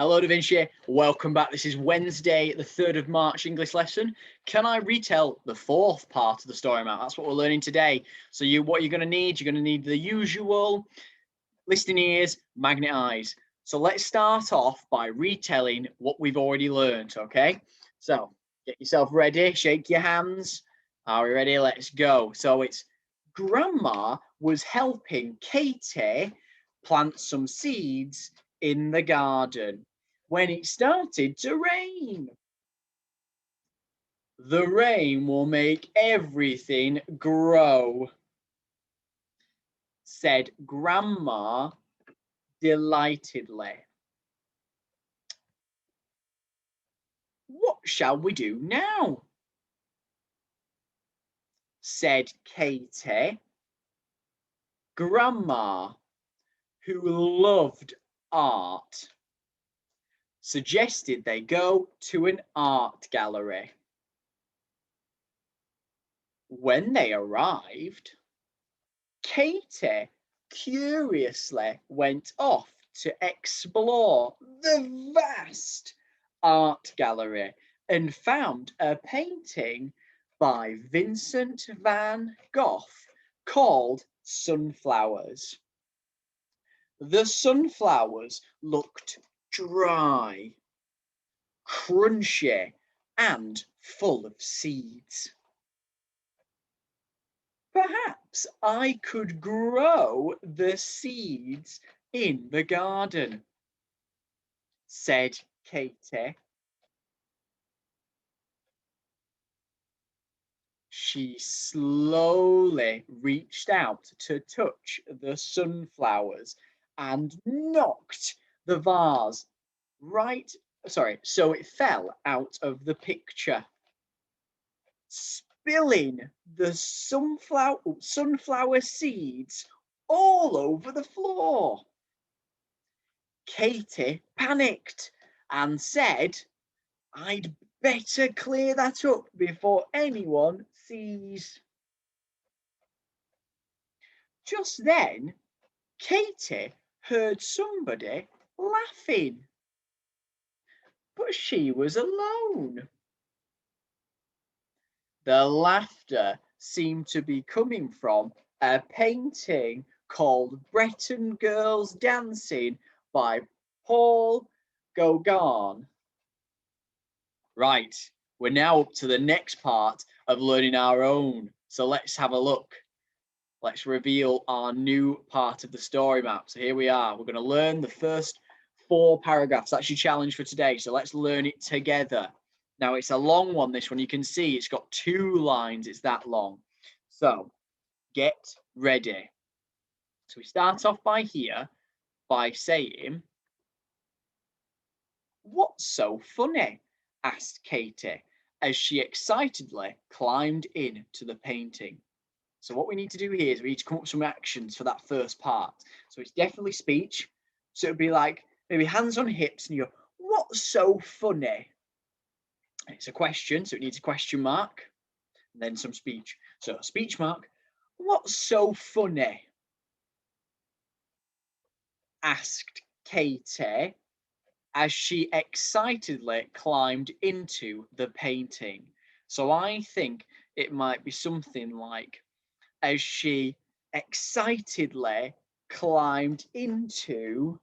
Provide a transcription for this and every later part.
Hello, Da Vinci. Welcome back. This is Wednesday, the 3rd of March English lesson. Can I retell the fourth part of the story map? That's what we're learning today. So what you're going to need, you're going to need the usual listening ears, magnet eyes. So let's start off by retelling what we've already learned, okay? So get yourself ready, shake your hands. Are we ready? Let's go. So it's Grandma was helping Katie plant some seeds in the garden when it started to rain. The rain will make everything grow, said Grandma delightedly. What shall we do now? Said Katie. Grandma, who loved art, suggested they go to an art gallery. When they arrived, Katie curiously went off to explore the vast art gallery and found a painting by Vincent van Gogh called Sunflowers. The sunflowers looked dry, crunchy, and full of seeds. Perhaps I could grow the seeds in the garden, said Katie. She slowly reached out to touch the sunflowers and knocked the vase so it fell out of the picture, spilling the sunflower seeds all over the floor. Katie panicked and said, I'd better clear that up before anyone sees. Just then, Katie heard somebody laughing, but she was alone. The laughter seemed to be coming from a painting called Breton Girls Dancing by Paul Gauguin. Right, we're now up to the next part of learning our own. So let's have a look. Let's reveal our new part of the story map. So here we are. We're going to learn the first 4 paragraphs. That's your challenge for today. So let's learn it together. Now, it's a long one, this one. You can see it's got 2 lines. It's that long. So get ready. So we start off by saying, what's so funny? Asked Katie as she excitedly climbed into the painting. So what we need to do here is we need to come up with some actions for that first part. So it's definitely speech. So it'd be like maybe hands on hips and you go, what's so funny? And it's a question, so it needs a question mark and then some speech. So a speech mark, what's so funny? Asked Katie as she excitedly climbed into the painting. So I think it might be something like, as she excitedly climbed into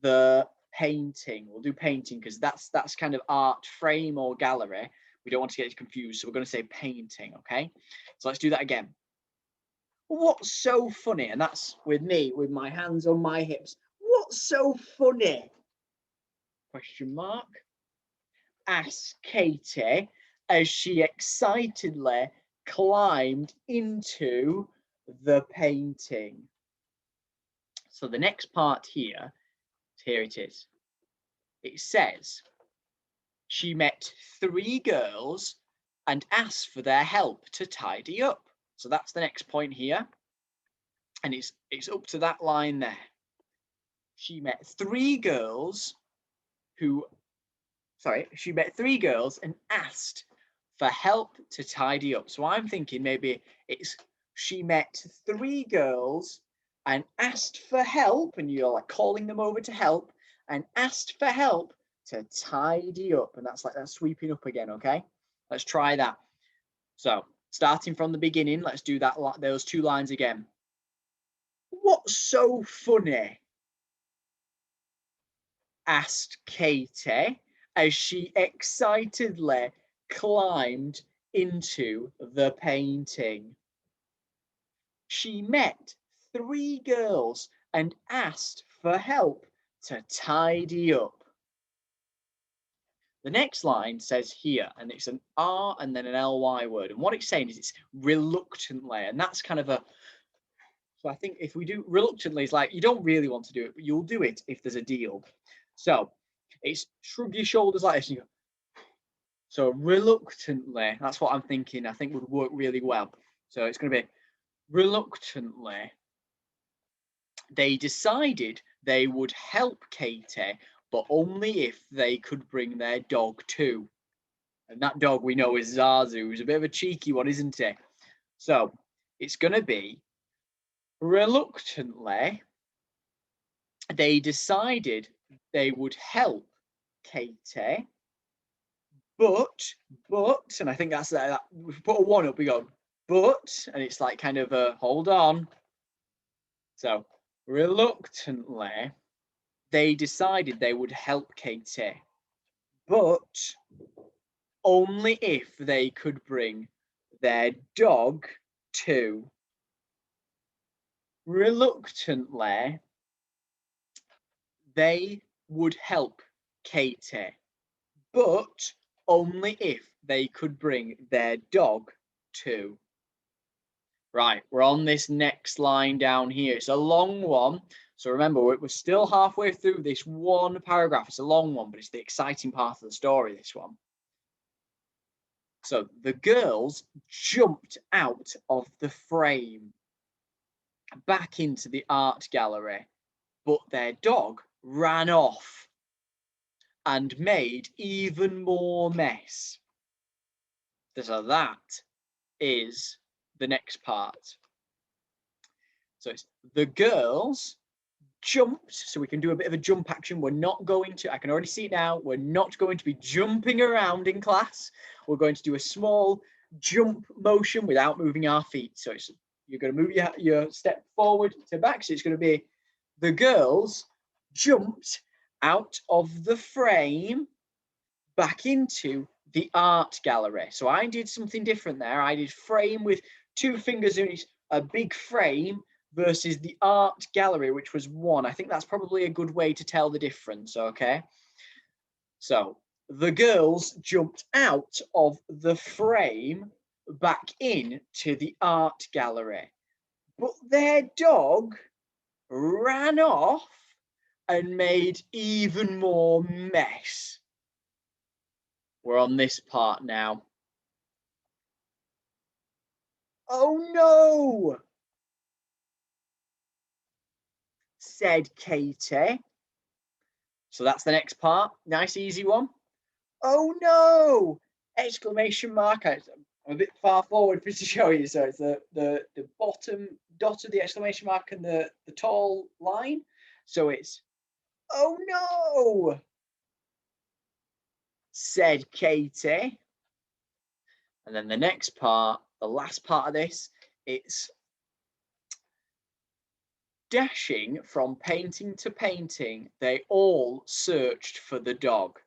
the painting. We'll do painting because that's kind of art frame or gallery. We don't want to get confused, so we're going to say painting, okay? So let's do that again. What's so funny? And that's with me, with my hands on my hips. What's so funny? Question mark. Asked Katie as she excitedly climbed into the painting. So the next part here it is. It says, she met 3 girls and asked for their help to tidy up. So that's the next point here. And it's up to that line there. She met 3 girls and asked for help to tidy up. So I'm thinking maybe it's she met 3 girls and asked for help, and you're like calling them over to help, and asked for help to tidy up. And that's like that sweeping up again, okay? Let's try that. So, starting from the beginning, let's do that. Those 2 lines again. What's so funny? Asked Katie as she excitedly climbed into the painting. She met 3 girls and asked for help to tidy up. The next line says here, and it's an R and then an LY word. And what it's saying is it's reluctantly, and that's kind of a, so I think if we do reluctantly, it's like you don't really want to do it, but you'll do it if there's a deal. So it's shrug your shoulders like this and you go. So reluctantly, that's what I'm thinking, I think would work really well. So it's going to be reluctantly, they decided they would help Katie, but only if they could bring their dog too. And that dog we know is Zazu, who's a bit of a cheeky one, isn't he? So it's going to be reluctantly, they decided they would help Katie, but, and I think that's that. We put a 1 up, we go, but, and it's like kind of a hold on. So reluctantly, they decided they would help Katie, but only if they could bring their dog too. Reluctantly, they would help Katie, but only if they could bring their dog too. Right, we're on this next line down here. It's a long one. So remember, we're still halfway through this one paragraph. It's a long one, but it's the exciting part of the story, this one. So the girls jumped out of the frame back into the art gallery, but their dog ran off and made even more mess. So that is the next part. So it's the girls jumped, so we can do a bit of a jump action. We're not going to, I can already see it now, we're not going to be jumping around in class. We're going to do a small jump motion without moving our feet. So it's, you're going to move your step forward to back. So it's going to be the girls jumped out of the frame back into the art gallery. So I did something different there. I did frame with 2 fingers in a big frame versus the art gallery, which was 1. I think that's probably a good way to tell the difference, okay? So the girls jumped out of the frame back into the art gallery, but their dog ran off and made even more mess. We're on this part now. Oh no, said Katie. So that's the next part. Nice, easy one. Oh no! Exclamation mark. I'm a bit far forward for to show you. So it's the bottom dot of the exclamation mark and the tall line. So it's, oh no, said Katie. And then the next part, the last part of this, it's dashing from painting to painting, they all searched for the dog.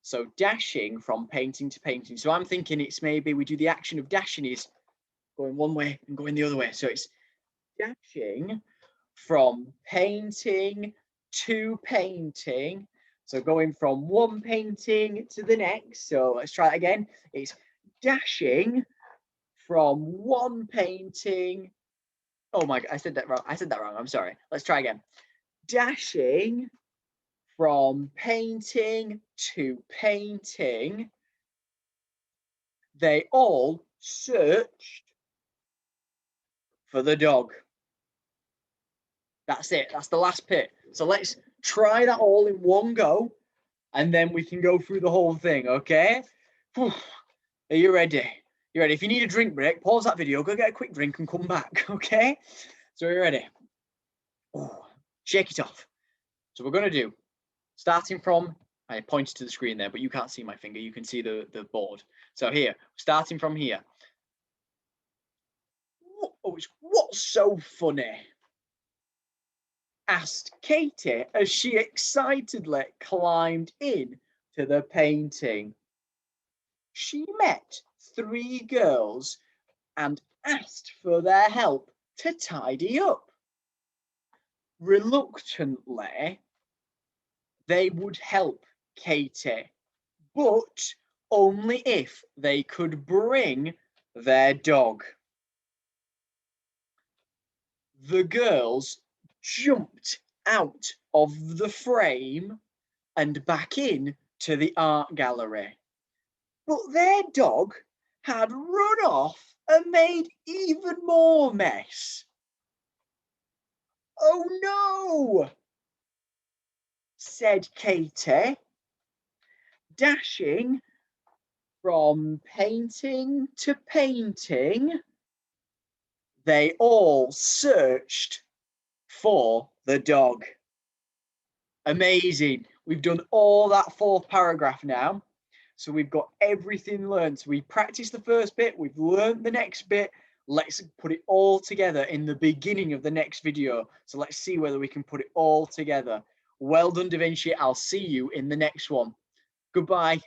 So dashing from painting to painting. So I'm thinking it's maybe we do the action of dashing is going one way and going the other way. So it's dashing from painting to painting. So going from one painting to the next. So let's try it again. It's dashing from one painting. Oh my God, I said that wrong. I'm sorry. Let's try again. Dashing from painting to painting, they all searched for the dog. That's it. That's the last bit. So let's try that all in one go, and then we can go through the whole thing, okay? Are you ready? You ready? If you need a drink break, pause that video, go get a quick drink and come back, okay? So are you ready? Oh, shake it off. So we're going to do starting from, I pointed to the screen there, but you can't see my finger. You can see the board. So here, starting from here. What's so funny? Asked Katie as she excitedly climbed in to the painting. She met 3 girls and asked for their help to tidy up. Reluctantly, they would help Katie, but only if they could bring their dog. The girls jumped out of the frame and back in to the art gallery. But their dog had run off and made even more mess. Oh no, said Katie, dashing from painting to painting. They all searched for the dog. Amazing. We've done all that 4th paragraph now. So we've got everything learned. So we practiced the first bit, we've learned the next bit. Let's put it all together in the beginning of the next video. So let's see whether we can put it all together. Well done, Da Vinci. I'll see you in the next one. Goodbye.